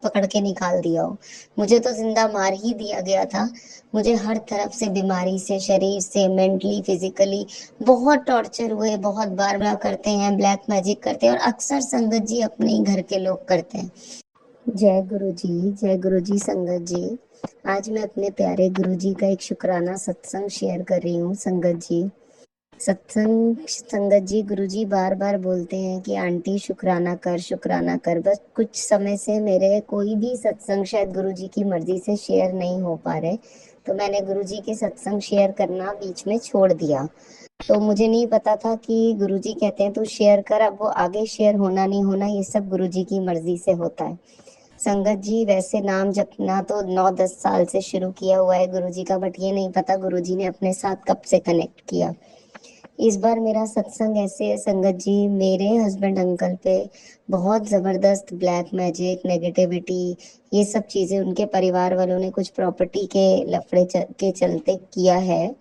पकड़ के निकाल दिया हो। मुझे तो जिंदा मार ही दिया गया था। मुझे हर तरफ से बीमारी से, शरीर से, मेंटली, फिजिकली बहुत टॉर्चर हुए। बहुत बार बार करते हैं, ब्लैक मैजिक करते हैं, और अक्सर संगत जी अपने ही घर के लोग करते हैं। जय गुरु जी, जय गुरु जी संगत जी। आज मैं अपने प्यारे गुरु जी का एक शुक्राना सत्संग शेयर कर रही हूँ संगत जी। सत्संग संगत जी, गुरु जी बार बार बोलते हैं कि आंटी शुक्राना कर, शुक्राना कर। बस कुछ समय से मेरे कोई भी सत्संग शायद गुरु जी की मर्जी से शेयर नहीं हो पा रहे, तो मैंने गुरु जी के सत्संग शेयर करना बीच में छोड़ दिया। तो मुझे नहीं पता था कि गुरु जी कहते हैं तू शेयर कर, अब वो आगे शेयर होना नहीं होना ये सब गुरु जी की मर्जी से होता है। संगत जी, वैसे नाम जपना तो 9-10 साल से शुरू किया हुआ है गुरु जी का, बट ये नहीं पता गुरु जी ने अपने साथ कब से कनेक्ट किया। इस बार मेरा सत्संग ऐसे है संगत जी, मेरे हस्बैंड अंकल पे बहुत जबरदस्त ब्लैक मैजिक, नेगेटिविटी, ये सब चीजें उनके परिवार वालों ने कुछ प्रॉपर्टी के लफड़े के चलते किया है।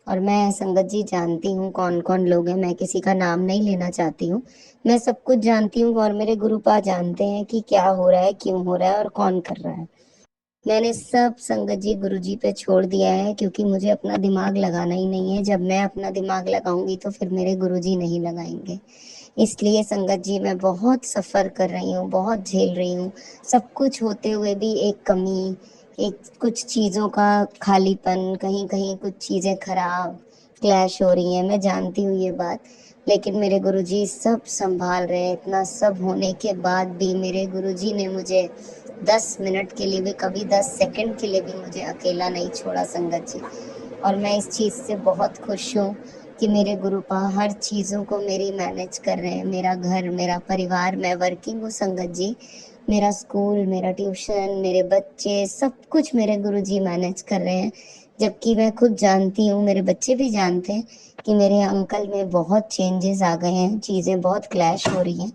और मैं संगत जी जानती हूँ कौन कौन लोग हैं, मैं किसी का नाम नहीं लेना चाहती हूँ। मैं सब कुछ जानती हूँ और मेरे गुरुपा जानते हैं कि क्या हो रहा है, क्यों हो रहा है और कौन कर रहा है। मैंने सब संगत जी गुरु जी पे छोड़ दिया है, क्योंकि मुझे अपना दिमाग लगाना ही नहीं है। जब मैं अपना दिमाग लगाऊंगी तो फिर मेरे गुरु जी नहीं लगाएंगे। इसलिए संगत जी मैं बहुत सफ़र कर रही हूँ, बहुत झेल रही हूँ। सब कुछ होते हुए भी एक कमी, एक कुछ चीज़ों का खालीपन, कहीं कहीं कुछ चीज़ें खराब क्लैश हो रही हैं। मैं जानती हूँ ये बात, लेकिन मेरे गुरुजी सब संभाल रहे हैं। इतना सब होने के बाद भी मेरे गुरुजी ने मुझे 10 मिनट के लिए भी, कभी 10 सेकंड के लिए भी मुझे अकेला नहीं छोड़ा संगत जी। और मैं इस चीज़ से बहुत खुश हूँ कि मेरे गुरुपा हर चीज़ों को मेरी मैनेज कर रहे हैं। मेरा घर, मेरा परिवार, मैं वर्किंग हूँ संगत जी। मेरा स्कूल, मेरा ट्यूशन, मेरे बच्चे, सब कुछ मेरे गुरुजी मैनेज कर रहे हैं। जबकि मैं खुद जानती हूँ, मेरे बच्चे भी जानते हैं कि मेरे अंकल में बहुत चेंजेस आ गए हैं, चीज़ें बहुत क्लैश हो रही हैं।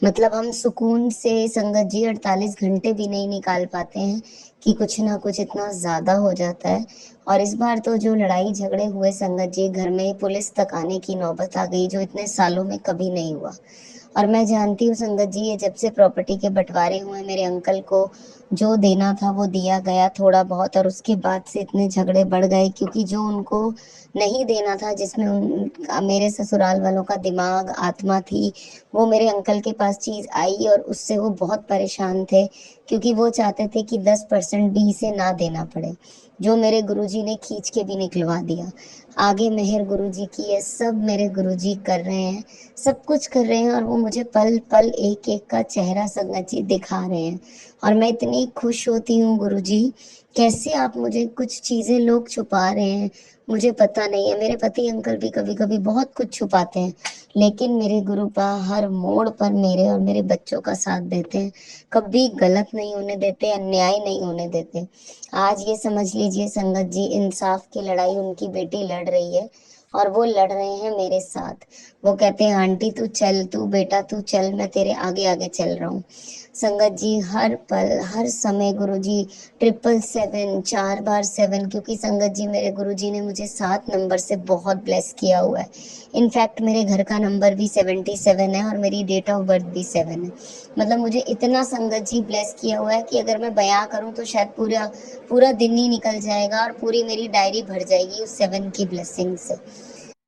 मतलब हम सुकून से संगत जी 48 घंटे भी नहीं निकाल पाते हैं कि कुछ ना कुछ इतना ज्यादा हो जाता है। और इस बार तो जो लड़ाई झगड़े हुए संगत जी, घर में पुलिस तक आने की नौबत आ गई, जो इतने सालों में कभी नहीं हुआ। और मैं जानती हूँ संगत जी, ये जब से प्रॉपर्टी के बंटवारे हुए मेरे अंकल को जो देना था वो दिया गया थोड़ा बहुत, और उसके बाद से इतने झगड़े बढ़ गए, क्योंकि जो उनको नहीं देना था, जिसमें मेरे ससुराल वालों का दिमाग, आत्मा थी, वो मेरे अंकल के पास चीज आई और उससे वो बहुत परेशान थे, क्योंकि वो चाहते थे कि 10% भी इसे ना देना पड़े, जो मेरे गुरुजी ने खींच के भी निकलवा दिया। आगे मेहर गुरुजी की है, सब मेरे गुरुजी कर रहे हैं, सब कुछ कर रहे हैं, और वो मुझे पल पल एक एक का चेहरा संगत जी दिखा रहे हैं। और मैं इतनी खुश होती हूँ गुरुजी, कैसे आप मुझे कुछ चीजें लोग छुपा रहे हैं मुझे पता नहीं है। मेरे पति अंकल भी कभी कभी बहुत कुछ छुपाते हैं, लेकिन मेरे गुरुपा हर मोड़ पर मेरे और मेरे बच्चों का साथ देते हैं। कभी गलत नहीं होने देते, अन्याय नहीं होने देते। आज ये समझ लीजिए संगत जी, इंसाफ की लड़ाई उनकी बेटी लड़ रही है, और वो लड़ रहे हैं मेरे साथ। वो कहते हैं आंटी तू चल, तू बेटा तू चल, मैं तेरे आगे आगे चल रहा हूँ। संगत जी हर पल हर समय गुरुजी 777, 4 बार 7, क्योंकि संगत जी मेरे गुरुजी ने मुझे 7 नंबर से बहुत ब्लेस किया हुआ है। इनफैक्ट मेरे घर का नंबर भी 77 है और मेरी डेट ऑफ बर्थ भी 7 है। मतलब मुझे इतना संगत जी ब्लेस किया हुआ है कि अगर मैं बयां करूं तो शायद पूरा पूरा दिन ही निकल जाएगा और पूरी मेरी डायरी भर जाएगी उस 7 की ब्लेसिंग से।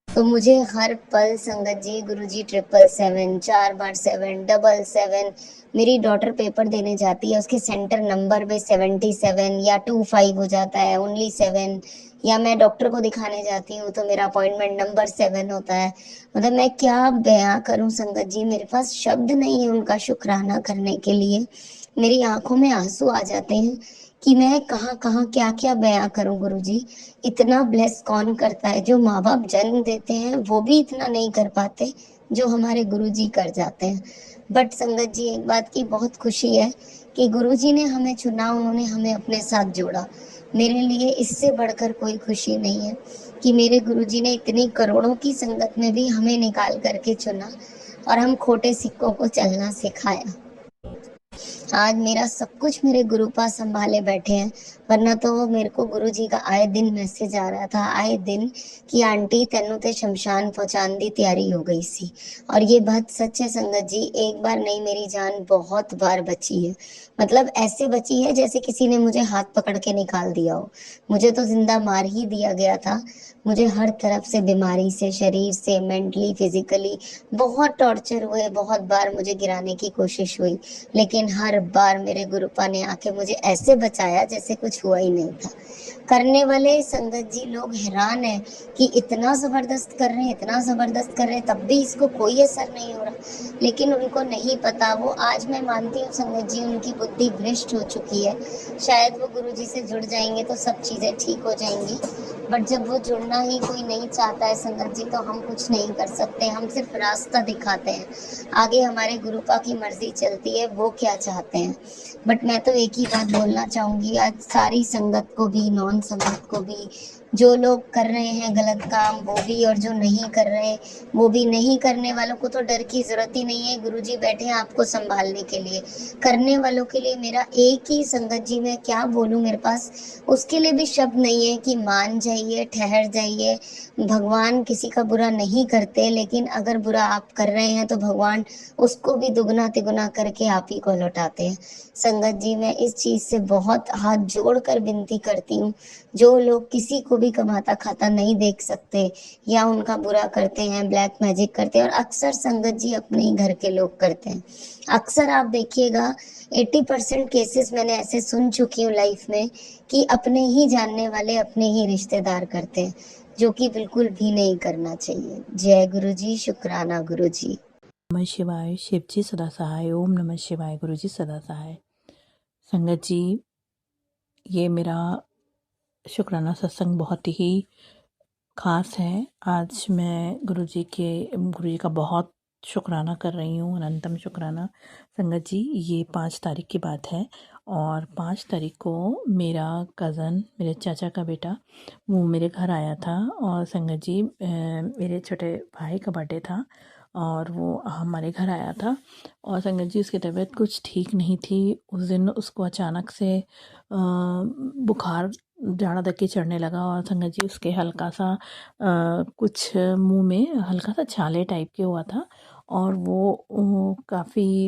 तो मुझे हर पल संगत जी गुरुजी 777, 4 बार 7, 777, मेरी डॉटर पेपर देने जाती है, उसके सेंटर नंबर पे 77 या 25 हो जाता है, ओनली 7। या मैं डॉक्टर को दिखाने जाती हूँ तो मेरा अपॉइंटमेंट नंबर 7 होता है। मतलब मैं क्या बयां करूं संगत जी, मेरे पास शब्द नहीं है उनका शुक्राना करने के लिए। मेरी आंखों में आंसू आ जाते हैं कि मैं कहाँ कहाँ क्या क्या बयां करूं गुरुजी। इतना ब्लेस कौन करता है? जो माँ बाप जन्म देते हैं वो भी इतना नहीं कर पाते जो हमारे गुरुजी कर जाते हैं। बट संगत जी एक बात की बहुत खुशी है कि गुरुजी ने हमें चुना, उन्होंने हमें अपने साथ जोड़ा। मेरे लिए इससे बढ़कर कोई खुशी नहीं है कि मेरे गुरुजी ने इतनी करोड़ों की संगत में भी हमें निकाल करके चुना और हम खोटे सिक्कों को चलना सिखाया। आज मेरा सब कुछ मेरे गुरुपा संभाले बैठे हैं, वरना तो वो मेरे को गुरुजी का आए दिन मैसेज आ रहा था, आए दिन कि आंटी तेनू ते शमशान पहुंचाने दी तैयारी हो गई सी। और ये बात सच है संगत जी, एक बार नहीं मेरी जान बहुत बार बची है। मतलब ऐसे बची है जैसे किसी ने मुझे हाथ पकड़ के निकाल दिया हो। मुझे तो जिंदा मार ही दिया गया था। मुझे हर तरफ से बीमारी से, शरीर से, मेंटली, फिजिकली बहुत टॉर्चर हुए, बहुत बार मुझे गिराने की कोशिश हुई। लेकिन हर बार मेरे गुरुपा ने आके मुझे ऐसे बचाया जैसे कुछ हुआ ही नहीं था। करने वाले संगत जी लोग हैरान है कि इतना जबरदस्त कर रहे हैं, इतना जबरदस्त कर रहे हैं, तब भी इसको कोई असर नहीं हो रहा। लेकिन उनको नहीं पता, वो आज मैं मानती हूँ संगत जी उनकी बुद्धि भ्रष्ट हो चुकी है। शायद वो गुरु जी से जुड़ जाएंगे तो सब चीजें ठीक हो जाएंगी। बट जब वो जुड़ना ही कोई नहीं चाहता है संगत जी, तो हम कुछ नहीं कर सकते, हम सिर्फ रास्ता दिखाते हैं। आगे हमारे गुरुपा की मर्जी चलती है, वो क्या चाहते हैं। बट मैं तो एक ही बात बोलना चाहूंगी आज सारी संगत को भी, नॉन संगत को भी, जो लोग कर रहे हैं गलत काम वो भी, और जो नहीं कर रहे वो भी। नहीं करने वालों को तो डर की जरूरत ही नहीं है, गुरुजी बैठे हैं आपको संभालने के लिए। करने वालों के लिए मेरा एक ही संगत जी, मैं क्या बोलूं, मेरे पास उसके लिए भी शब्द नहीं है कि मान जाइए, ठहर जाइए। भगवान किसी का बुरा नहीं करते, लेकिन अगर बुरा आप कर रहे हैं तो भगवान उसको भी दुगना तिगुना करके आप ही को लौटाते हैं। संगत जी मैं इस चीज से बहुत हाथ जोड़कर विनती करती हूँ, जो लोग किसी को भी कमाता खाता नहीं देख सकते या उनका बुरा करते हैं, ब्लैक मैजिक करते हैं, और अक्सर संगत जी अपने ही घर के लोग करते हैं। अक्सर आप देखिएगा 80% केसेस मैंने ऐसे सुन चुकी हूँ लाइफ में कि अपने ही जानने वाले अपने ही रिश्तेदार करते हैं, जो कि बिल्कुल भी नहीं करना चाहिए। जय गुरु जी, शुक्राना गुरु जी। नमः शिवाय। शिव जी सदा सहाय। ओम नमः शिवाय। गुरु जी सदा सहाय। संगत जी, ये मेरा शुक्राना सत्संग बहुत ही ख़ास है। आज मैं गुरु जी का बहुत शुक्राना कर रही हूँ, अनंतम शुक्राना। संगत जी, ये 5 तारीख की बात है और 5 तारीख को मेरा कज़न, मेरे चाचा का बेटा, वो मेरे घर आया था। और संगत जी, मेरे छोटे भाई का बर्थडे था और वो हमारे घर आया था। और संगत जी, उसकी तबीयत कुछ ठीक नहीं थी। उस दिन उसको अचानक से बुखार ज़्यादा देर के चढ़ने लगा और संगत जी उसके हल्का सा कुछ मुंह में हल्का सा छाले टाइप के हुआ था और वो काफ़ी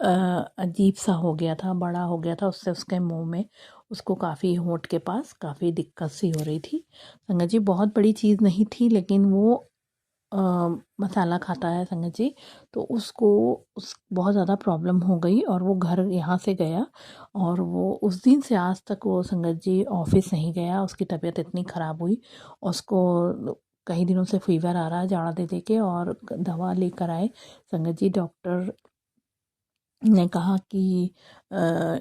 अजीब सा हो गया था, बड़ा हो गया था। उससे उसके मुंह में उसको काफ़ी होंठ के पास काफ़ी दिक्कत सी हो रही थी। संगत जी, बहुत बड़ी चीज़ नहीं थी, लेकिन वो अ, मसाला खाता है संगत जी, तो उसको उस बहुत ज़्यादा प्रॉब्लम हो गई और वो घर यहाँ से गया। और वो उस दिन से आज तक वो संगत जी ऑफिस नहीं गया। उसकी तबीयत इतनी ख़राब हुई, उसको कई दिनों से फीवर आ रहा है जाड़ा दे दे के, और दवा लेकर आए संगत जी। डॉक्टर ने कहा कि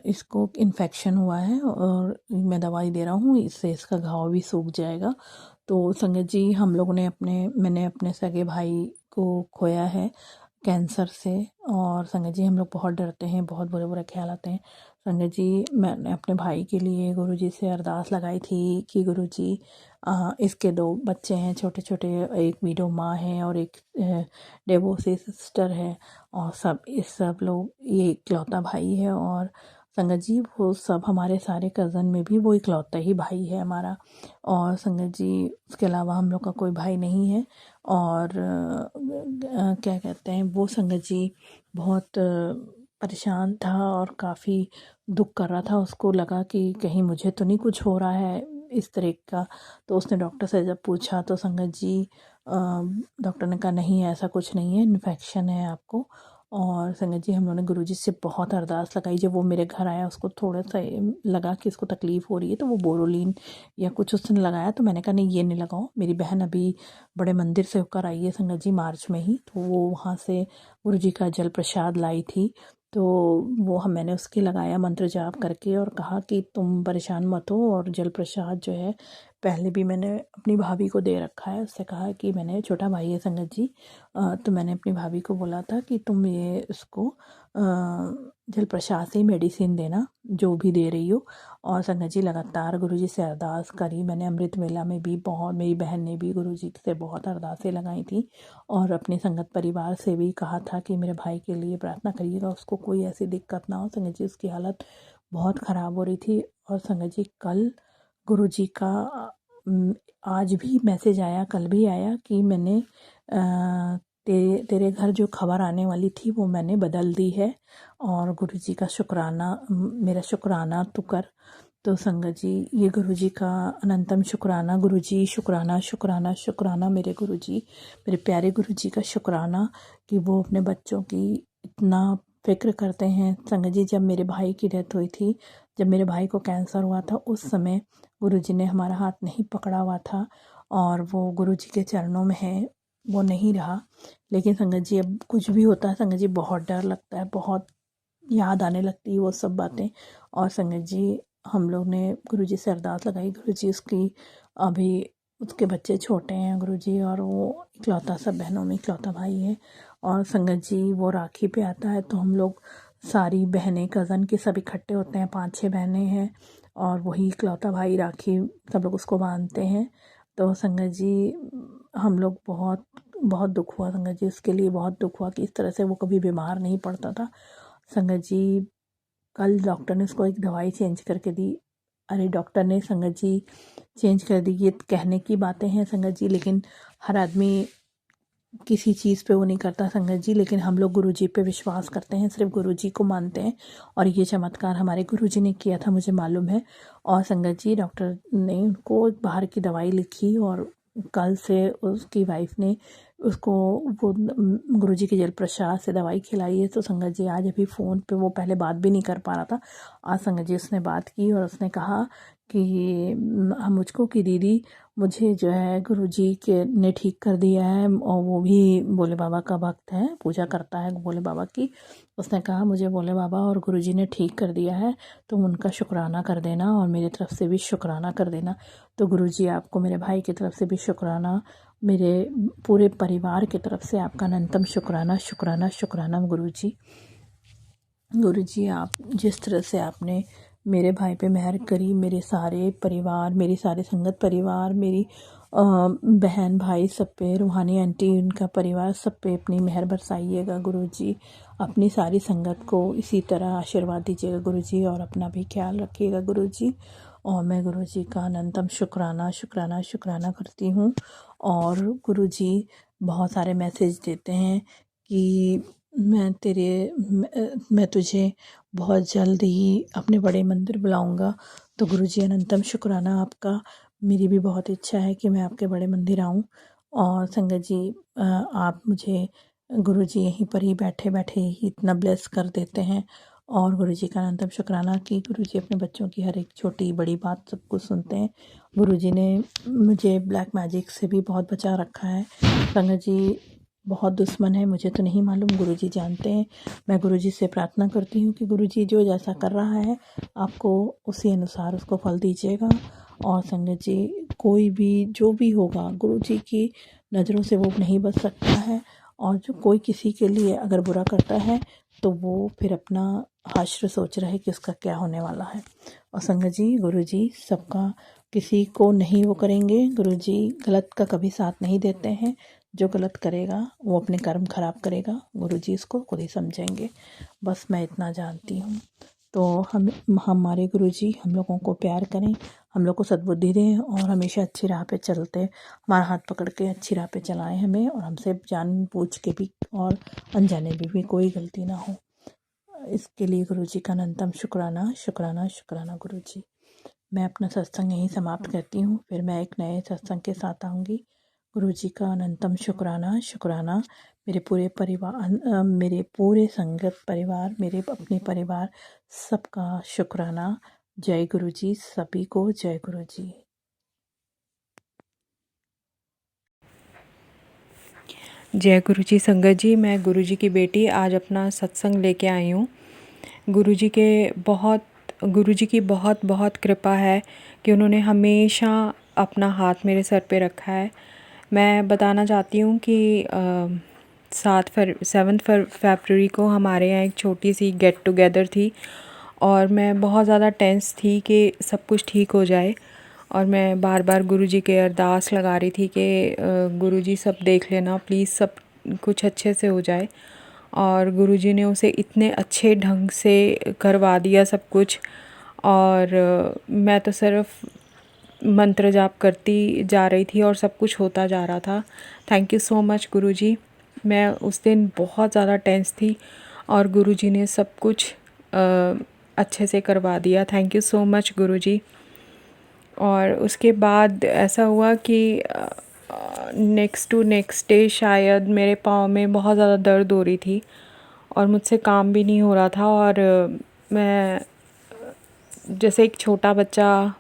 इसको इन्फेक्शन हुआ है और मैं दवाई दे रहा हूँ, इससे इसका घाव भी सूख जाएगा। तो संगत जी, मैंने अपने सगे भाई को खोया है कैंसर से। और संगत जी, हम लोग बहुत डरते हैं, बहुत बुरे बुरे ख्याल आते हैं। संगत जी, मैंने अपने भाई के लिए गुरुजी से अरदास लगाई थी कि गुरुजी, इसके 2 बच्चे हैं छोटे छोटे, एक विडो माँ है और एक डिवोर्सी सिस्टर है। और सब लोग, ये इकलौता भाई है। और संगत जी, वो सब हमारे सारे कज़न में भी वो इकलौता ही भाई है हमारा। और संगत जी, उसके अलावा हम लोग का कोई भाई नहीं है। और क्या कहते हैं, वो संगत जी बहुत परेशान था और काफ़ी दुख कर रहा था। उसको लगा कि कहीं मुझे तो नहीं कुछ हो रहा है इस तरह का। तो उसने डॉक्टर से जब पूछा तो संगत जी, डॉक्टर ने कहा नहीं, ऐसा कुछ नहीं है, इन्फेक्शन है आपको। और संगत जी, हम लोगों ने गुरुजी से बहुत अरदास लगाई। जब वो मेरे घर आया, उसको थोड़ा सा लगा कि उसको तकलीफ़ हो रही है, तो वो बोरोलीन या कुछ उसने लगाया। तो मैंने कहा नहीं, ये नहीं लगाओ। मेरी बहन अभी बड़े मंदिर से होकर आई है संगत जी, मार्च में ही, तो वो वहाँ से गुरुजी का जल प्रसाद लाई थी। तो मैंने उसके लगाया मंत्र जाप करके और कहा कि तुम परेशान मत हो। और जल प्रसाद जो है, पहले भी मैंने अपनी भाभी को दे रखा है। उससे कहा कि मैंने, छोटा भाई है संगत जी, तो मैंने अपनी भाभी को बोला था कि तुम ये इसको जल प्रसाद से मेडिसिन देना जो भी दे रही हो। और संगत जी लगातार गुरुजी से अरदास करी मैंने। अमृत वेला में भी बहुत, मेरी बहन ने भी गुरुजी से बहुत अरदासें लगाई थी और अपने संगत परिवार से भी कहा था कि मेरे भाई के लिए प्रार्थना करिएगा, उसको कोई ऐसी दिक्कत ना हो। संगत जी उसकी हालत बहुत ख़राब हो रही थी। और संगत जी कल गुरुजी का आज भी मैसेज आया, कल भी आया कि मैंने तेरे घर जो खबर आने वाली थी वो मैंने बदल दी है और गुरुजी का शुक्राना, मेरा शुक्राना तू कर। तो संगत जी ये गुरुजी का अनंतम शुक्राना। गुरुजी शुक्राना शुक्राना शुक्राना, मेरे गुरुजी, मेरे प्यारे गुरुजी का शुक्राना कि वो अपने बच्चों की इतना फ़िक्र करते हैं। संगत जी जब मेरे भाई की डेथ हुई थी, जब मेरे भाई को कैंसर हुआ था, उस समय गुरुजी ने हमारा हाथ नहीं पकड़ा हुआ था और वो गुरुजी के चरणों में है, वो नहीं रहा। लेकिन संगत जी अब कुछ भी होता है संगत जी बहुत डर लगता है, बहुत याद आने लगती है वो सब बातें। और संगत जी हम लोग ने गुरुजी से अरदास लगाई, गुरुजी उसकी अभी उसके बच्चे छोटे हैं गुरुजी, और वो इकलौता सब बहनों में इकलौता भाई है। और संगत जी वो राखी पे आता है तो हम लोग सारी बहनें कज़न के सब इकट्ठे होते हैं, 5-6 बहनें हैं और वही इकलौता भाई राखी सब लोग उसको बांधते हैं। तो संगत जी हम लोग बहुत बहुत दुख हुआ संगत जी, उसके लिए बहुत दुख हुआ कि इस तरह से वो कभी बीमार नहीं पड़ता था। संगत जी कल डॉक्टर ने उसको एक दवाई चेंज करके दी। अरे डॉक्टर ने संगत जी चेंज कर दी, ये कहने की बातें हैं संगत जी, लेकिन हर आदमी किसी चीज़ पे वो नहीं करता संगत जी। लेकिन हम लोग गुरुजी पे विश्वास करते हैं, सिर्फ गुरुजी को मानते हैं और ये चमत्कार हमारे गुरुजी ने किया था, मुझे मालूम है। और संगत जी डॉक्टर ने उनको बाहर की दवाई लिखी और कल से उसकी वाइफ ने उसको वो गुरुजी के जल प्रसाद से दवाई खिलाई है। तो संगत जी आज अभी फ़ोन पे, वो पहले बात भी नहीं कर पा रहा था, आज संगत जी उसने बात की और उसने कहा कि मुझको कि दीदी मुझे जो है गुरुजी के ने ठीक कर दिया है, और वो भी भोले बाबा का भक्त है, पूजा करता है भोले बाबा की। उसने कहा मुझे भोले बाबा और गुरुजी ने ठीक कर दिया है, तुम उनका शुक्राना कर देना और मेरी तरफ से भी शुक्राना कर देना। तो गुरुजी आपको, मेरे भाई की तरफ से भी शुक्राना, मेरे पूरे परिवार की तरफ से आपका अनंतम शुक्राना शुक्राना शुक्राना। गुरुजी गुरुजी आप जिस तरह से आपने मेरे भाई पे मेहर करी, मेरे सारे परिवार, मेरी सारे संगत परिवार, मेरी बहन भाई सब पे, रूहानी आंटी उनका परिवार सब पे अपनी मेहर बरसाइएगा गुरुजी। अपनी सारी संगत को इसी तरह आशीर्वाद दीजिएगा गुरुजी और अपना भी ख्याल रखिएगा गुरुजी। और मैं गुरुजी का अनंतम शुक्राना शुक्राना शुक्राना करती हूँ। और गुरुजी बहुत सारे मैसेज देते हैं कि मैं तुझे बहुत जल्द ही अपने बड़े मंदिर बुलाऊंगा। तो गुरुजी अनंतम शुक्राना आपका। मेरी भी बहुत इच्छा है कि मैं आपके बड़े मंदिर आऊं। और संगत जी आप मुझे गुरुजी यहीं पर ही बैठे बैठे ही इतना ब्लेस कर देते हैं। और गुरुजी का अनंतम शुक्राना कि गुरुजी अपने बच्चों की हर एक छोटी बड़ी बात सब कुछ सुनते हैं। गुरुजी ने मुझे ब्लैक मैजिक से भी बहुत बचा रखा है। संगत जी बहुत दुश्मन है, मुझे तो नहीं मालूम, गुरुजी जानते हैं। मैं गुरुजी से प्रार्थना करती हूँ कि गुरुजी जो जैसा कर रहा है आपको उसी अनुसार उसको फल दीजिएगा। और संगत जी कोई भी जो भी होगा गुरुजी की नज़रों से वो नहीं बच सकता है। और जो कोई किसी के लिए अगर बुरा करता है तो वो फिर अपना हश्र सोच रहा है कि उसका क्या होने वाला है। और संगत जी गुरुजी सबका, किसी को नहीं वो करेंगे, गुरुजी गलत का कभी साथ नहीं देते हैं। जो गलत करेगा वो अपने कर्म खराब करेगा, गुरुजी इसको खुद ही समझेंगे। बस मैं इतना जानती हूँ। तो हमारे गुरुजी हम लोगों को प्यार करें, हम लोग को सद्बुद्धि दें और हमेशा अच्छी राह पे चलते, हमारा हाथ पकड़ के अच्छी राह पे चलाएं हमें, और हमसे जान बूझ के भी और अनजाने भी कोई गलती ना हो। इसके लिए गुरुजी का अनंतम शुक्राना शुक्राना शुक्राना गुरुजी। मैं अपना सत्संग यहीं समाप्त करती हूँ, फिर मैं एक नए सत्संग के साथ आऊँगी। गुरुजी का अनंतम शुक्राना शुक्राना। मेरे पूरे परिवार, मेरे पूरे संगत परिवार, मेरे अपने परिवार सबका शुक्राना। जय गुरुजी, सभी को जय गुरुजी। जय गुरुजी। संगत जी, मैं गुरुजी की बेटी आज अपना सत्संग लेके आई हूँ। गुरुजी की बहुत बहुत कृपा है कि उन्होंने हमेशा अपना हाथ मेरे सर पे रखा है। मैं बताना चाहती हूँ कि 7 फरवरी को हमारे यहाँ एक छोटी सी गेट टुगेदर थी और मैं बहुत ज़्यादा टेंस थी कि सब कुछ ठीक हो जाए। और मैं बार बार गुरुजी के अरदास लगा रही थी कि गुरुजी सब देख लेना प्लीज़, सब कुछ अच्छे से हो जाए। और गुरुजी ने उसे इतने अच्छे ढंग से करवा दिया सब कुछ। और मैं तो सिर्फ मंत्र जाप करती जा रही थी और सब कुछ होता जा रहा था। थैंक यू सो मच गुरुजी। मैं उस दिन बहुत ज़्यादा टेंस थी और गुरुजी ने सब कुछ अच्छे से करवा दिया। थैंक यू सो मच गुरुजी। और उसके बाद ऐसा हुआ कि नेक्स्ट डे शायद मेरे पाँव में बहुत ज़्यादा दर्द हो रही थी और मुझसे काम भी नहीं हो रहा था। और मैं जैसे एक छोटा बच्चा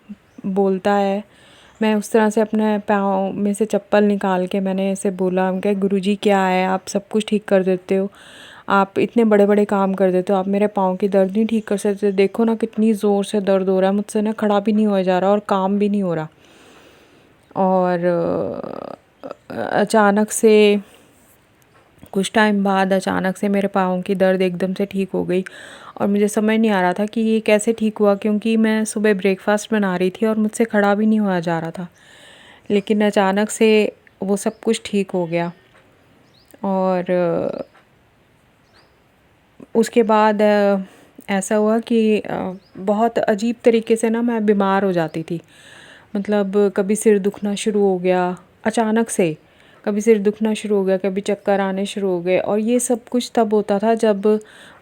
बोलता है, मैं उस तरह से अपने पाँव में से चप्पल निकाल के मैंने ऐसे बोला कि गुरुजी क्या है, आप सब कुछ ठीक कर देते हो, आप इतने बड़े बड़े काम कर देते हो, आप मेरे पाँव की दर्द नहीं ठीक कर सकते? देखो ना कितनी ज़ोर से दर्द हो रहा है, मुझसे ना खड़ा भी नहीं हो जा रहा और काम भी नहीं हो रहा। और अचानक से कुछ टाइम बाद अचानक से मेरे पाँव की दर्द एकदम से ठीक हो गई और मुझे समझ नहीं आ रहा था कि ये कैसे ठीक हुआ, क्योंकि मैं सुबह ब्रेकफास्ट बना रही थी और मुझसे खड़ा भी नहीं हुआ जा रहा था। लेकिन अचानक से वो सब कुछ ठीक हो गया। और उसके बाद ऐसा हुआ कि बहुत अजीब तरीके से ना मैं बीमार हो जाती थी। मतलब कभी सिर दुखना शुरू हो गया अचानक से, कभी सिर दुखना शुरू हो गया, कभी चक्कर आने शुरू हो गए। और ये सब कुछ तब होता था जब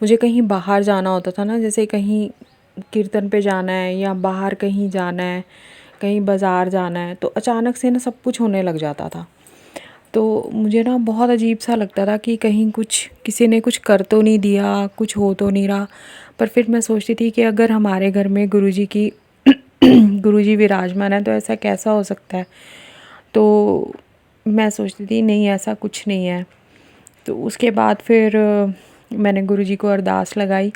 मुझे कहीं बाहर जाना होता था ना, जैसे कहीं कीर्तन पे जाना है या बाहर कहीं जाना है, कहीं बाज़ार जाना है, तो अचानक से ना सब कुछ होने लग जाता था। तो मुझे ना बहुत अजीब सा लगता था कि कहीं कुछ किसी ने कुछ कर तो नहीं दिया, कुछ हो तो नहीं रहा। पर फिर मैं सोचती थी कि अगर हमारे घर में गुरुजी की गुरुजी विराजमान है तो ऐसा कैसा हो सकता है। तो मैं सोचती थी नहीं, ऐसा कुछ नहीं है। तो उसके बाद फिर मैंने गुरुजी को अरदास लगाई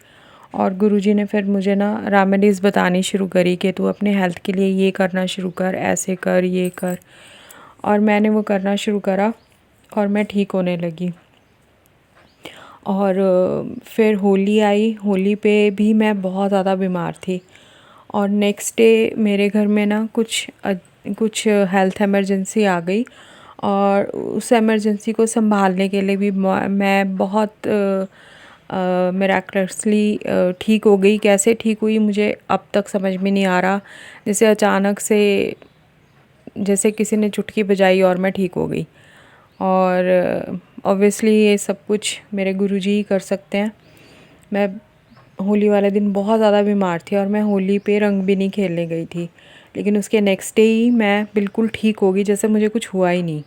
और गुरुजी ने फिर मुझे ना रेमेडीज़ बतानी शुरू करी कि तू अपने हेल्थ के लिए ये करना शुरू कर, ऐसे कर, ये कर। और मैंने वो करना शुरू करा और मैं ठीक होने लगी। और फिर होली आई, होली पे भी मैं बहुत ज़्यादा बीमार थी। और नेक्स्ट डे मेरे घर में ना कुछ हेल्थ इमरजेंसी आ गई और उस इमरजेंसी को संभालने के लिए भी मैं बहुत मिराकलसली ठीक हो गई। कैसे ठीक हुई मुझे अब तक समझ में नहीं आ रहा। जैसे अचानक से जैसे किसी ने चुटकी बजाई और मैं ठीक हो गई। और ऑब्वियसली ये सब कुछ मेरे गुरुजी ही कर सकते हैं। मैं होली वाले दिन बहुत ज़्यादा बीमार थी और मैं होली पे रंग भी नहीं खेलने गई थी, लेकिन उसके नेक्स्ट डे ही मैं बिल्कुल ठीक हो गई, जैसे मुझे कुछ हुआ ही नहीं।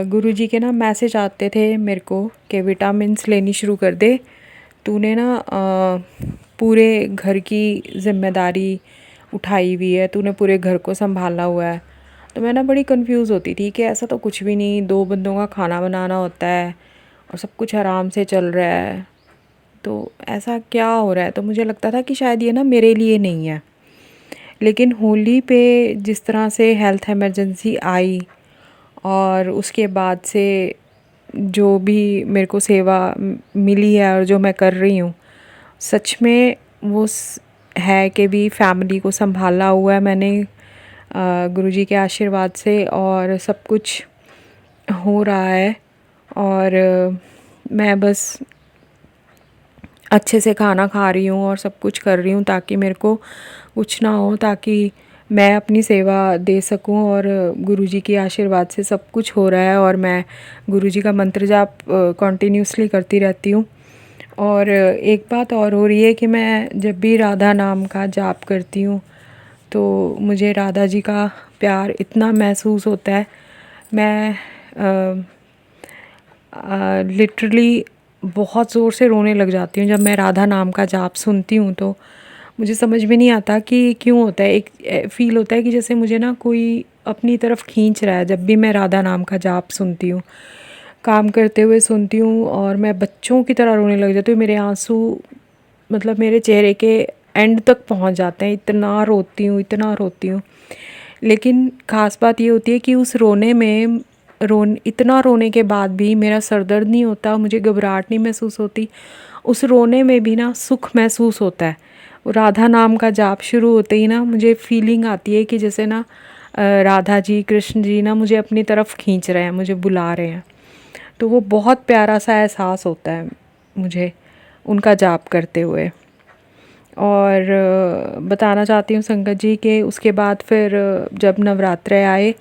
गुरुजी के ना मैसेज आते थे मेरे को कि विटामिन्स लेनी शुरू कर दे, तूने ना पूरे घर की ज़िम्मेदारी उठाई हुई है, तूने पूरे घर को संभाला हुआ है। तो मैं ना बड़ी कंफ्यूज होती थी कि ऐसा तो कुछ भी नहीं, 2 बंदों का खाना बनाना होता है और सब कुछ आराम से चल रहा है, तो ऐसा क्या हो रहा है। तो मुझे लगता था कि शायद ये ना मेरे लिए नहीं है। लेकिन होली पे जिस तरह से हेल्थ इमरजेंसी आई और उसके बाद से जो भी मेरे को सेवा मिली है और जो मैं कर रही हूँ, सच में वो है कि भी फैमिली को संभाला हुआ है मैंने गुरुजी के आशीर्वाद से, और सब कुछ हो रहा है। और मैं बस अच्छे से खाना खा रही हूँ और सब कुछ कर रही हूँ ताकि मेरे को कुछ ना हो, ताकि मैं अपनी सेवा दे सकूँ। और गुरुजी के आशीर्वाद से सब कुछ हो रहा है और मैं गुरुजी का मंत्र जाप कंटिन्यूसली करती रहती हूँ। और एक बात और हो रही है कि मैं जब भी राधा नाम का जाप करती हूँ तो मुझे राधा जी का प्यार इतना महसूस होता है। मैं लिटरली बहुत ज़ोर से रोने लग जाती हूँ जब मैं राधा नाम का जाप सुनती हूँ। तो मुझे समझ में नहीं आता कि क्यों होता है। एक फ़ील होता है कि जैसे मुझे ना कोई अपनी तरफ खींच रहा है जब भी मैं राधा नाम का जाप सुनती हूँ, काम करते हुए सुनती हूँ, और मैं बच्चों की तरह रोने लग जाती हूँ। मेरे आंसू मतलब मेरे चेहरे के एंड तक पहुँच जाते हैं, इतना रोती हूँ, इतना रोती हूँ। लेकिन ख़ास बात ये होती है कि उस रोने में इतना रोने के बाद भी मेरा सर दर्द नहीं होता, मुझे घबराहट नहीं महसूस होती। उस रोने में भी ना सुख महसूस होता है। राधा नाम का जाप शुरू होते ही ना मुझे फीलिंग आती है कि जैसे ना राधा जी, कृष्ण जी ना मुझे अपनी तरफ खींच रहे हैं, मुझे बुला रहे हैं। तो वो बहुत प्यारा सा एहसास होता है मुझे उनका जाप करते हुए। और बताना चाहती हूँ संगत जी कि उसके बाद फिर जब नवरात्रे आए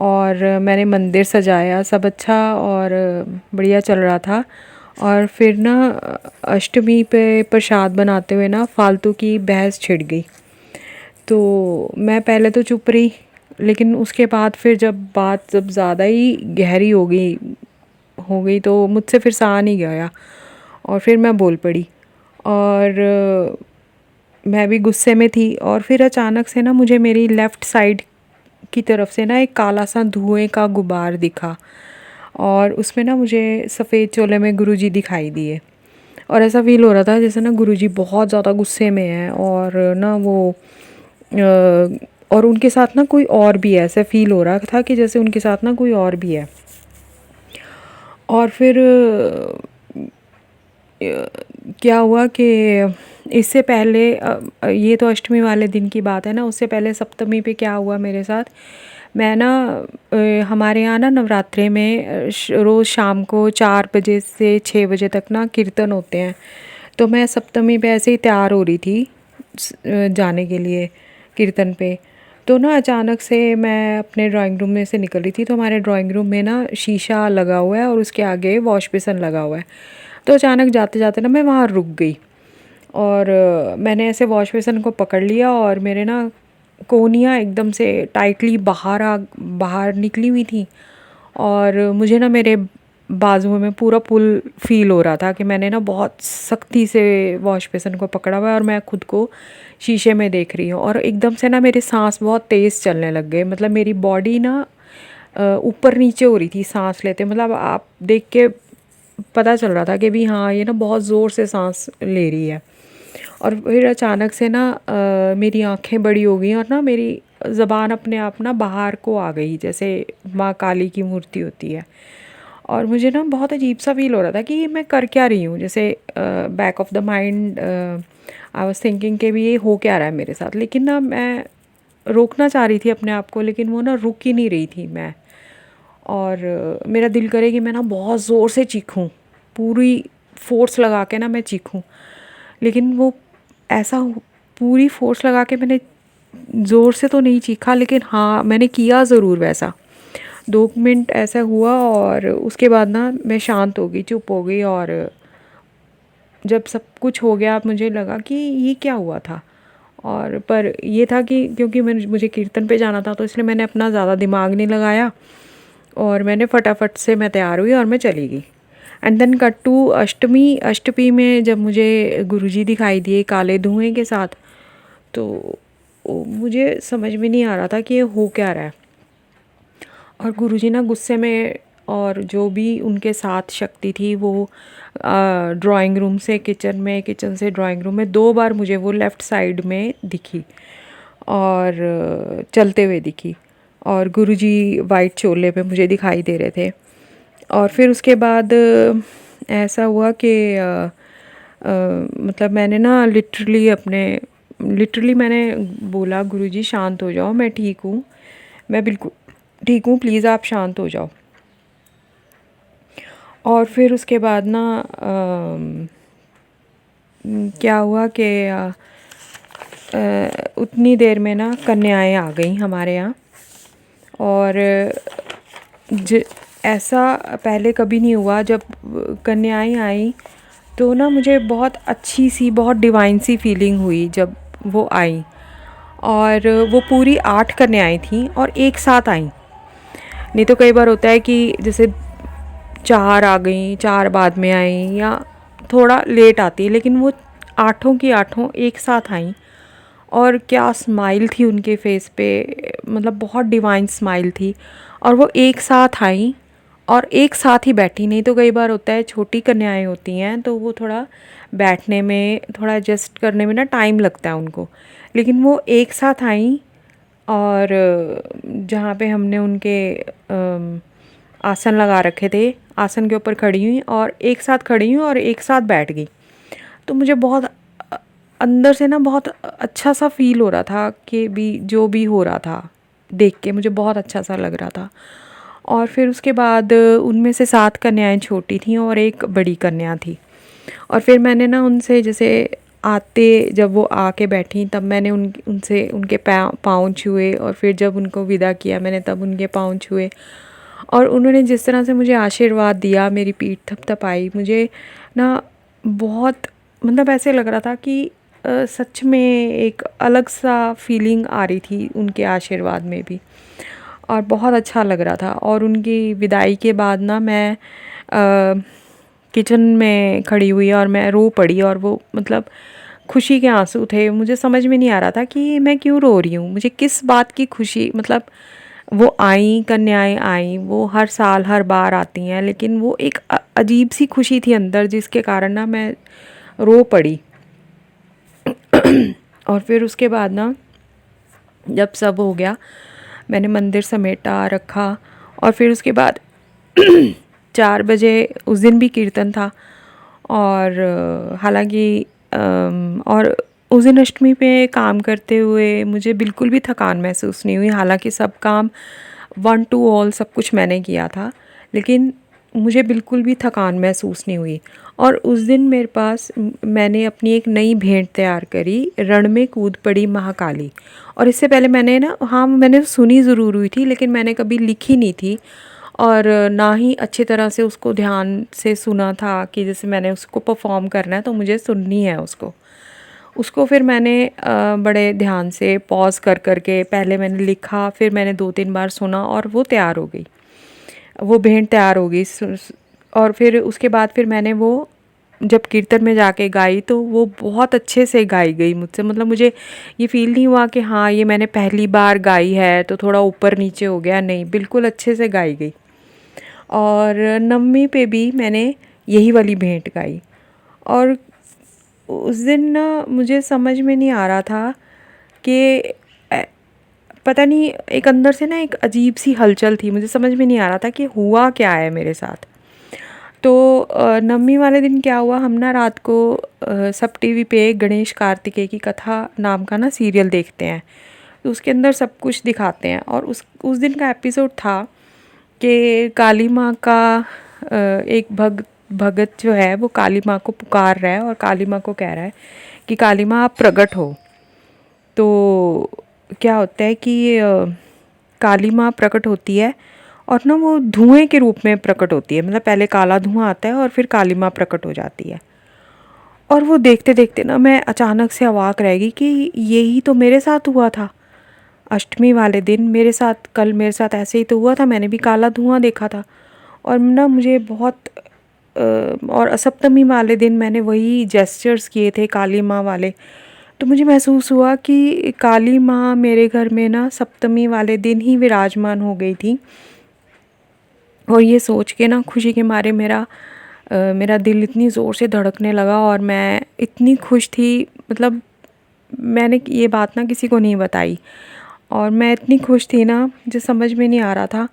और मैंने मंदिर सजाया, सब अच्छा और बढ़िया चल रहा था। और फिर ना अष्टमी पे प्रसाद बनाते हुए ना फालतू की बहस छिड़ गई। तो मैं पहले तो चुप रही, लेकिन उसके बाद फिर जब बात जब ज़्यादा ही गहरी हो गई तो मुझसे फिर सहा नहीं गया और फिर मैं बोल पड़ी। और मैं भी गुस्से में थी। और फिर अचानक से ना मुझे मेरी लेफ़्ट साइड की तरफ से ना एक काला सा धुएं का गुबार दिखा और उसमें ना मुझे सफ़ेद चोले में गुरुजी दिखाई दिए। और ऐसा फ़ील हो रहा था जैसे ना गुरुजी बहुत ज़्यादा गुस्से में हैं और ना वो और उनके साथ ना कोई और भी है। ऐसा फ़ील हो रहा था कि जैसे उनके साथ ना कोई और भी है। और फिर क्या हुआ कि इससे पहले ये तो अष्टमी वाले दिन की बात है ना, उससे पहले सप्तमी पे क्या हुआ मेरे साथ। मैं ना हमारे यहाँ ना नवरात्रे में रोज़ शाम को 4 बजे से 6 बजे तक ना कीर्तन होते हैं। तो मैं सप्तमी पे ऐसे ही तैयार हो रही थी जाने के लिए कीर्तन पे। तो ना अचानक से मैं अपने ड्राइंग रूम में से निकल रही थी, तो हमारे ड्राइंग रूम में ना शीशा लगा हुआ है और उसके आगे वॉश बेसन लगा हुआ है। तो अचानक जाते जाते ना मैं वहाँ रुक गई और मैंने ऐसे वॉश बेसन को पकड़ लिया और मेरे ना कोहनियाँ एकदम से टाइटली बाहर निकली हुई थी। और मुझे ना मेरे बाजुओं में पूरा पुल फील हो रहा था कि मैंने ना बहुत सख्ती से वॉश बेसन को पकड़ा हुआ है और मैं खुद को शीशे में देख रही हूँ। और एकदम से ना मेरे सांस बहुत तेज़ चलने लग गए, मतलब मेरी बॉडी ना ऊपर नीचे हो रही थी सांस लेते, मतलब आप देख के पता चल रहा था कि भी हाँ ये ना बहुत ज़ोर से सांस ले रही है। और फिर अचानक से ना मेरी आंखें बड़ी हो गई और ना मेरी ज़बान अपने आप ना बाहर को आ गई, जैसे माँ काली की मूर्ति होती है। और मुझे ना बहुत अजीब सा फील हो रहा था कि ये मैं कर क्या रही हूँ, जैसे back of the mind I was thinking कि भी ये हो क्या रहा है मेरे साथ। लेकिन ना मैं रोकना चाह रही थी अपने आप को, लेकिन वो ना रुक ही नहीं रही थी मैं। और मेरा दिल करे कि मैं ना बहुत ज़ोर से चीखूं, पूरी फोर्स लगा के ना मैं चीखूं। लेकिन वो ऐसा पूरी फोर्स लगा के मैंने ज़ोर से तो नहीं चीखा, लेकिन हाँ मैंने किया ज़रूर वैसा। 2 मिनट ऐसा हुआ और उसके बाद ना मैं शांत हो गई, चुप हो गई। और जब सब कुछ हो गया मुझे लगा कि ये क्या हुआ था। और पर ये था कि क्योंकि मुझे कीर्तन पे जाना था तो इसलिए मैंने अपना ज़्यादा दिमाग नहीं लगाया और मैंने फटाफट से मैं तैयार हुई और मैं चली गई। एंड देन कट टू अष्टमी में जब मुझे गुरुजी दिखाई दिए काले धुएं के साथ, तो मुझे समझ में नहीं आ रहा था कि ये हो क्या रहा है। और गुरुजी ना गुस्से में, और जो भी उनके साथ शक्ति थी वो ड्राइंग रूम से किचन में, किचन से ड्राइंग रूम में 2 बार मुझे वो लेफ़्ट साइड में दिखी और चलते हुए दिखी। और गुरुजी वाइट चोले पे मुझे दिखाई दे रहे थे। और फिर उसके बाद ऐसा हुआ कि मतलब मैंने ना लिटरली मैंने बोला गुरुजी शांत हो जाओ, मैं ठीक हूँ, मैं बिल्कुल ठीक हूँ, प्लीज़ आप शांत हो जाओ। और फिर उसके बाद ना क्या हुआ कि उतनी देर में ना कन्याएं आ गई हमारे यहाँ। और ऐसा पहले कभी नहीं हुआ। जब कन्याएं आई तो ना मुझे बहुत अच्छी सी, बहुत डिवाइन सी फीलिंग हुई जब वो आई। और वो पूरी 8 कन्याएं थीं और एक साथ आईं। नहीं तो कई बार होता है कि जैसे 4 आ गई, 4 बाद में आई या थोड़ा लेट आती है, लेकिन वो 8 की 8 एक साथ आईं। और क्या स्माइल थी उनके फेस पे, मतलब बहुत डिवाइन स्माइल थी। और वो एक साथ आई और एक साथ ही बैठी। नहीं तो कई बार होता है छोटी कन्याएं होती हैं तो वो थोड़ा बैठने में, थोड़ा एडजस्ट करने में ना टाइम लगता है उनको, लेकिन वो एक साथ आई। और जहाँ पे हमने उनके आसन लगा रखे थे, आसन के ऊपर खड़ी हुई और एक साथ खड़ी हुई और एक साथ बैठ गई। तो मुझे बहुत अंदर से ना बहुत अच्छा सा फ़ील हो रहा था कि भी जो भी हो रहा था देख के मुझे बहुत अच्छा सा लग रहा था। और फिर उसके बाद उनमें से 7 कन्याएं छोटी थीं और एक बड़ी कन्या थी। और फिर मैंने ना उनसे जैसे आते जब वो आके बैठी तब मैंने उनसे उनके पाँव छुए और फिर जब उनको विदा किया मैंने तब उनके पाँव छुए। और उन्होंने जिस तरह से मुझे आशीर्वाद दिया, मेरी पीठ थपथपाई, मुझे ना बहुत मतलब ऐसे लग रहा था कि सच में एक अलग सा फीलिंग आ रही थी उनके आशीर्वाद में भी, और बहुत अच्छा लग रहा था। और उनकी विदाई के बाद ना मैं किचन में खड़ी हुई और मैं रो पड़ी, और वो मतलब खुशी के आंसू थे। मुझे समझ में नहीं आ रहा था कि मैं क्यों रो रही हूँ, मुझे किस बात की खुशी। मतलब वो आई, कन्याएं आई, वो हर साल हर बार आती हैं, लेकिन वो एक अजीब सी खुशी थी अंदर जिसके कारण ना मैं रो पड़ी। और फिर उसके बाद ना जब सब हो गया मैंने मंदिर समेटा रखा, और फिर उसके बाद 4 बजे उस दिन भी कीर्तन था। और हालांकि और उस दिन अष्टमी पे काम करते हुए मुझे बिल्कुल भी थकान महसूस नहीं हुई। हालांकि सब काम 1 to all सब कुछ मैंने किया था, लेकिन मुझे बिल्कुल भी थकान महसूस नहीं हुई। और उस दिन मेरे पास मैंने अपनी एक नई भेंट तैयार करी, रण में कूद पड़ी महाकाली। और इससे पहले मैंने ना, हाँ मैंने सुनी ज़रूर हुई थी, लेकिन मैंने कभी लिखी नहीं थी और ना ही अच्छी तरह से उसको ध्यान से सुना था कि जैसे मैंने उसको परफॉर्म करना है तो मुझे सुननी है उसको। फिर मैंने बड़े ध्यान से पॉज कर के पहले मैंने लिखा, फिर मैंने 2-3 बार सुना और वो तैयार हो गई, वो भेंट तैयार हो गई। और फिर उसके बाद फिर मैंने वो जब कीर्तन में जाके गाई तो वो बहुत अच्छे से गाई गई मुझसे। मतलब मुझे ये फ़ील नहीं हुआ कि हाँ ये मैंने पहली बार गाई है तो थोड़ा ऊपर नीचे हो गया, नहीं, बिल्कुल अच्छे से गाई गई। और नवमी पे भी मैंने यही वाली भेंट गाई। और उस दिन ना मुझे समझ में नहीं आ रहा था कि पता नहीं, एक अंदर से ना एक अजीब सी हलचल थी, मुझे समझ में नहीं आ रहा था कि हुआ क्या है मेरे साथ। तो नवमी वाले दिन क्या हुआ, हम ना रात को सब टीवी पे गणेश कार्तिकेय की कथा नाम का ना सीरियल देखते हैं, तो उसके अंदर सब कुछ दिखाते हैं। और उस दिन का एपिसोड था कि काली माँ का एक भगत जो है वो काली माँ को पुकार रहा है और काली माँ को कह रहा है कि काली माँ आप प्रकट हो। तो क्या होता है कि काली माँ प्रकट होती है और ना वो धुएं के रूप में प्रकट होती है। मतलब पहले काला धुआं आता है और फिर काली माँ प्रकट हो जाती है। और वो देखते देखते ना मैं अचानक से अवाक रह गई कि यही तो मेरे साथ हुआ था अष्टमी वाले दिन, कल मेरे साथ ऐसे ही तो हुआ था, मैंने भी काला धुआं देखा था। और ना मुझे बहुत और सप्तमी वाले दिन मैंने वही जेस्चर्स किए थे काली माँ वाले। तो मुझे महसूस हुआ कि काली माँ मेरे घर में ना सप्तमी वाले दिन ही विराजमान हो गई थी। और ये सोच के ना खुशी के मारे मेरा दिल इतनी ज़ोर से धड़कने लगा और मैं इतनी खुश थी। मतलब मैंने ये बात ना किसी को नहीं बताई, और मैं इतनी खुश थी ना, मुझे समझ में नहीं आ रहा था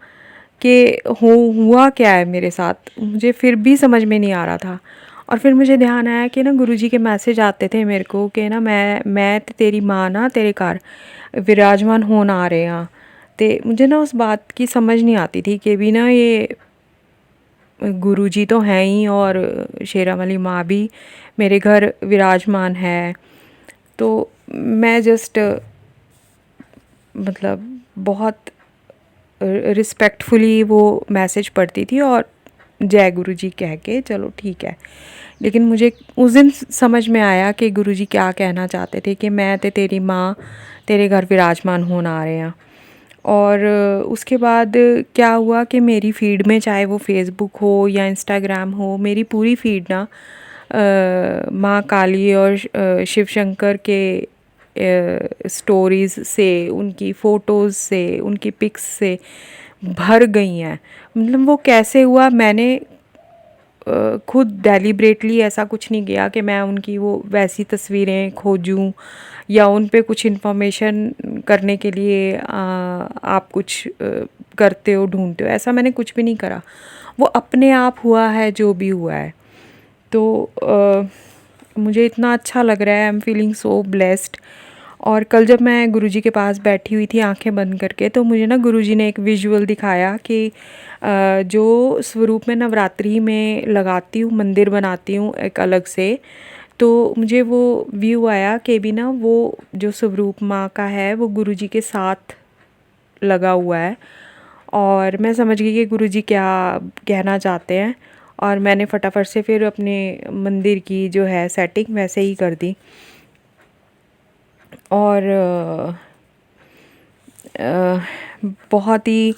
कि हुआ क्या है मेरे साथ, मुझे फिर भी समझ में नहीं आ रहा था। और फिर मुझे ध्यान आया कि ना गुरुजी के मैसेज आते थे मेरे को कि ना मैं ते तेरी माँ ना तेरे घर विराजमान होना आ रहे हैं। तो मुझे ना उस बात की समझ नहीं आती थी कि भी ना ये गुरुजी तो हैं ही और शेरा वाली माँ भी मेरे घर विराजमान है। तो मैं जस्ट मतलब बहुत रिस्पेक्टफुली वो मैसेज पढ़ती थी और जय गुरुजी कह के चलो ठीक है। लेकिन मुझे उस दिन समझ में आया कि गुरुजी क्या कहना चाहते थे कि मैं ते तेरी माँ तेरे घर विराजमान होना आ रहे हैं। और उसके बाद क्या हुआ कि मेरी फ़ीड में, चाहे वो फेसबुक हो या इंस्टाग्राम हो, मेरी पूरी फ़ीड ना माँ काली और शिव शंकर के स्टोरीज़ से, उनकी फ़ोटोज़ से, उनकी पिक्स से भर गई हैं। मतलब वो कैसे हुआ, मैंने खुद डेलिब्रेटली ऐसा कुछ नहीं किया कि मैं उनकी वो वैसी तस्वीरें खोजूं या उन पे कुछ इन्फॉर्मेशन करने के लिए आप कुछ करते हो, ढूंढते हो, ऐसा मैंने कुछ भी नहीं करा। वो अपने आप हुआ है जो भी हुआ है। तो मुझे इतना अच्छा लग रहा है, I am feeling so blessed. और कल जब मैं गुरुजी के पास बैठी हुई थी आंखें बंद करके, तो मुझे ना गुरुजी ने एक विजुअल दिखाया कि जो स्वरूप में नवरात्रि में लगाती हूँ, मंदिर बनाती हूँ एक अलग से, तो मुझे वो व्यू आया कि भी ना वो जो स्वरूप माँ का है वो गुरुजी के साथ लगा हुआ है। और मैं समझ गई कि गुरुजी क्या कहना चाहते हैं, और मैंने फटाफट से फिर अपने मंदिर की जो है सेटिंग वैसे ही कर दी। और बहुत ही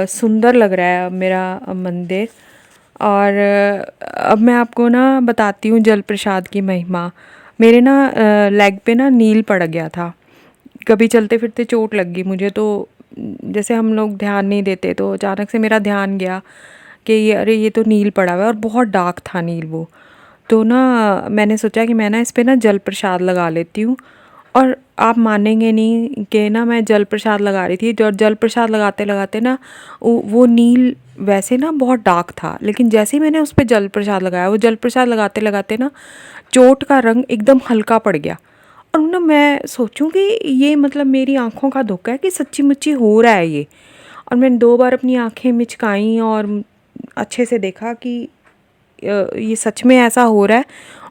सुंदर लग रहा है अब मेरा मंदिर। और अब मैं आपको ना बताती हूँ जल प्रसाद की महिमा। मेरे ना लेग पे ना नील पड़ गया था, कभी चलते फिरते चोट लग गई मुझे, तो जैसे हम लोग ध्यान नहीं देते, तो अचानक से मेरा ध्यान गया कि ये अरे ये तो नील पड़ा हुआ है, और बहुत डार्क था नील वो। तो ना मैंने सोचा कि मैं ना इस पे ना जल प्रसाद लगा लेती हूँ। और आप मानेंगे नहीं कि ना मैं जल प्रसाद लगा रही थी, और जल प्रसाद लगाते लगाते ना वो नील वैसे ना बहुत डार्क था, लेकिन जैसे ही मैंने उस पर जल प्रसाद लगाया, वो जल प्रसाद लगाते लगाते ना चोट का रंग एकदम हल्का पड़ गया। और ना मैं सोचूं कि ये मतलब मेरी आंखों का धोखा है कि सच्ची मुच्ची हो रहा है ये। और मैंने 2 बार अपनी आंखें मिचकाई और अच्छे से देखा कि ये सच में ऐसा हो रहा है।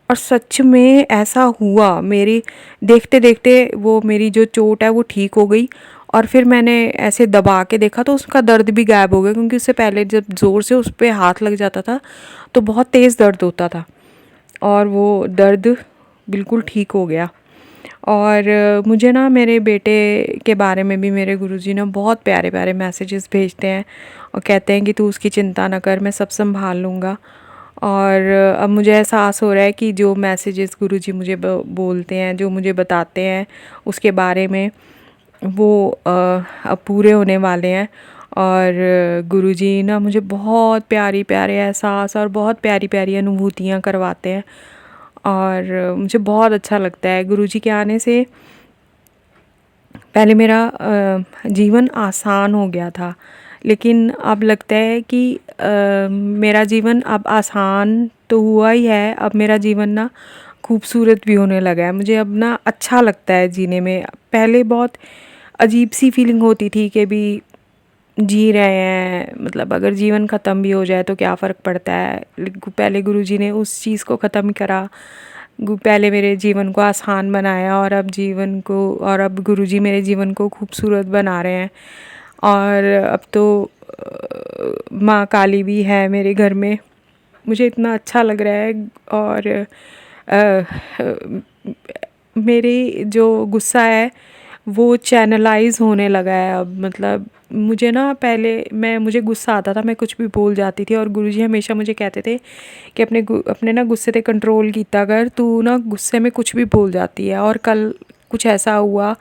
और सच में ऐसा हुआ, मेरी देखते देखते वो मेरी जो चोट है वो ठीक हो गई। और फिर मैंने ऐसे दबा के देखा तो उसका दर्द भी गायब हो गया, क्योंकि उससे पहले जब ज़ोर से उस पर हाथ लग जाता था तो बहुत तेज़ दर्द होता था, और वो दर्द बिल्कुल ठीक हो गया। और मुझे ना मेरे बेटे के बारे में भी मेरे गुरुजी ना बहुत प्यारे प्यारे मैसेजेस भेजते हैं, और कहते हैं कि तू उसकी चिंता ना कर, मैं सब संभाल लूँगा। और अब मुझे एहसास हो रहा है कि जो मैसेजेस गुरुजी मुझे बोलते हैं, जो मुझे बताते हैं उसके बारे में, वो अब पूरे होने वाले हैं। और गुरुजी ना मुझे बहुत प्यारी प्यारे एहसास और बहुत प्यारी प्यारी अनुभूतियाँ करवाते हैं, और मुझे बहुत अच्छा लगता है। गुरुजी के आने से पहले मेरा जीवन आसान हो गया था, लेकिन अब लगता है कि मेरा जीवन अब आसान तो हुआ ही है, अब मेरा जीवन ना खूबसूरत भी होने लगा है। मुझे अब ना अच्छा लगता है जीने में। पहले बहुत अजीब सी फीलिंग होती थी कि भी जी रहे हैं, मतलब अगर जीवन ख़त्म भी हो जाए तो क्या फ़र्क पड़ता है। पहले गुरुजी ने उस चीज़ को ख़त्म करा, पहले मेरे जीवन को आसान बनाया, और अब गुरुजी मेरे जीवन को खूबसूरत बना रहे हैं। और अब तो माँ काली भी है मेरे घर में। मुझे इतना अच्छा लग रहा है। और मेरी जो गुस्सा है वो चैनलाइज होने लगा है अब। मतलब मुझे ना पहले मुझे गुस्सा आता था, मैं कुछ भी बोल जाती थी, और गुरुजी हमेशा मुझे कहते थे कि अपने ना गुस्से पे कंट्रोल कीता कर, तू ना गुस्से में कुछ भी बोल जाती है। और कल कुछ ऐसा हुआ,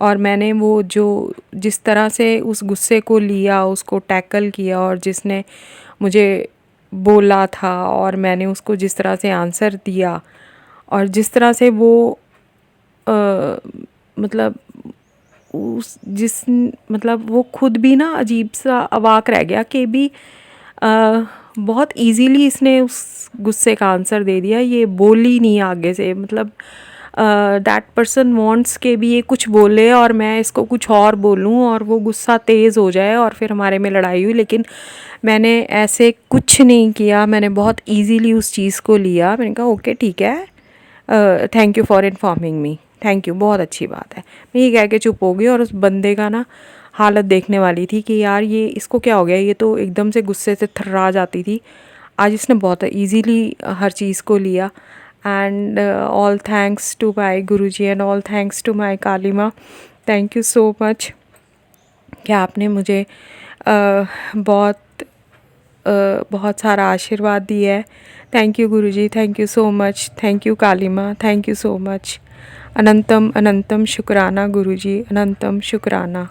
और मैंने वो जिस तरह से उस गुस्से को लिया, उसको टैकल किया, और जिसने मुझे बोला था और मैंने उसको जिस तरह से आंसर दिया, और जिस तरह से वो मतलब मतलब वो खुद भी ना अजीब सा अवाक रह गया कि भी बहुत इजीली इसने उस गुस्से का आंसर दे दिया, ये बोली नहीं आगे से। मतलब दैट पर्सन वांट्स के भी ये कुछ बोले और मैं इसको कुछ और बोलूं, और वो गुस्सा तेज़ हो जाए और फिर हमारे में लड़ाई हुई। लेकिन मैंने ऐसे कुछ नहीं किया, मैंने बहुत इजीली उस चीज़ को लिया। मैंने कहा ओके ठीक है, thank you for informing me, thank you, बहुत अच्छी बात है। मैं ये कह के चुप हो गई। और उस बंदे का ना हालत देखने वाली थी कि यार ये इसको क्या हो गया, ये तो एकदम से गुस्से से थर्रा जाती थी, आज इसने बहुत इजीली हर चीज़ को लिया। And all thanks to my Guruji and all thanks to my Kali माँ, थैंक यू सो मच कि आपने मुझे बहुत सारा आशीर्वाद दिया है। Thank you Guruji, thank you so much, thank you Kali माँ, थैंक यू सो मच। अनंतम अनंतम शुक्राना गुरुजी, अनंतम शुक्राना।